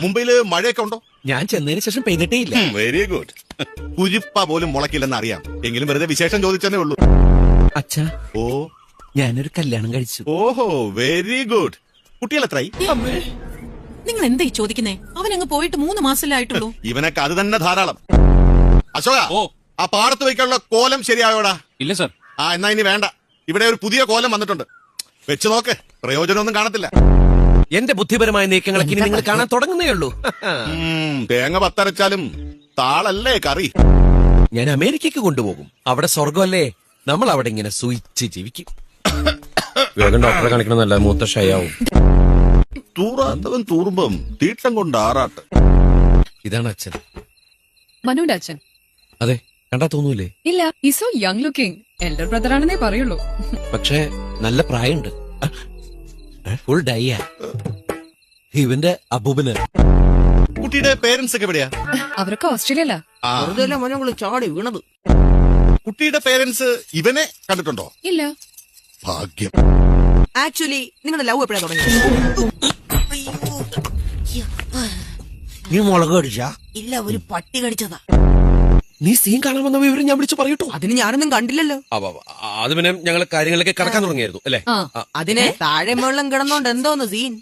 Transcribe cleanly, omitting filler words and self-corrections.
മുംബൈയില് മഴയൊക്കെ ഉണ്ടോ? ഞാൻ ചെന്നതിന് ശേഷം പെയ്തിട്ടേ ഇല്ല. Very good. കുരിപ്പ പോലും മുളക്കില്ലെന്ന് അറിയാം, എങ്കിലും വെറുതെ വിശേഷം ചോദിച്ചതേ ഉള്ളൂ. അച്ഛാ, ഓ, ഞാനൊരു കല്യാണം കഴിച്ചു. ഓഹോ, വെരി ഗുഡ്. കുട്ടികൾ എത്രയായി? നിങ്ങൾ എന്തായി ചോദിക്കുന്നേ? അവനങ്ങ് പോയിട്ട് 3 മാസത്തിലായിട്ടുള്ളൂ. ഇവനൊക്കെ അത് തന്നെ ധാരാളം. അശോക, ഓ, ആ പാടത്ത് വയ്ക്കാനുള്ള കോലം ശരിയായോടാ? ഇല്ല സർ. എന്നാ ഇനി വേണ്ട. ഇവിടെ ഒരു പുതിയ കോലം വന്നിട്ടുണ്ട്, വെച്ച് നോക്ക്. പ്രയോജനമൊന്നും കാണത്തില്ല. എന്റെ ബുദ്ധിപരമായ നീക്കങ്ങളൊക്കെ ഇനി നിങ്ങൾ കാണാൻ തുടങ്ങുന്നേ ഉള്ളൂ. തേങ്ങ പത്തരച്ചാലും താളല്ലേ കറി. ഞാൻ അമേരിക്കക്ക് കൊണ്ടുപോകും. അവിടെ സ്വർഗമല്ലേ. നമ്മൾ അവിടെ ഇങ്ങനെ സൂയിച്ച് ജീവിക്കും. വേഗം ഡോക്ടറെ കാണിക്കണമെന്നല്ല, മൂത്ത ഷയാവും. തൂറാത്തവൻ തൂറുമ്പം തീട്ടം കൊണ്ട് ആറാട്ട്. ഇതാണ് അച്ഛൻ. മനുവിന്റെ അച്ഛൻ? അതെ, കണ്ടാ തോന്നൂലേ? ഇല്ല, ഈ so young looking. Elder brother ആണെന്നേ പറയുള്ളൂ. പക്ഷേ നല്ല പ്രായമുണ്ട്. ഫുൾ ഡൈയ. ഇവന്റെ അബൂബന്. കുട്ടിയുടെ പേരൻസ് ഒക്കെ എവിടെയാ? അവരൊക്കെ ഓസ്ട്രേലിയല്ല. ചാടി വീണത്. കുട്ടിയുടെ പേരൻസ് ഇവനെ കണ്ടിട്ടുണ്ടോ? ഇല്ല. ഭാഗ്യം. ആക്ച്വലി നിങ്ങളുടെ ലവ് എപ്പോഴാ തുടങ്ങി? നീ മുളക് കടിച്ചാ? ഇല്ല, ഒരു പട്ടി കടിച്ചതാ. നീ സീൻ കാണാൻ വന്ന വിവരം ഞാൻ വിളിച്ചു പറയട്ടോ. അതിന് ഞാനൊന്നും കണ്ടില്ലല്ലോ. അത് പിന്നെ ഞങ്ങള് കാര്യങ്ങളൊക്കെ കടക്കാൻ തുടങ്ങിയായിരുന്നു അല്ലേ? അതിന് താഴെ വെള്ളം കിടന്നോണ്ട് എന്തോന്ന് സീൻ.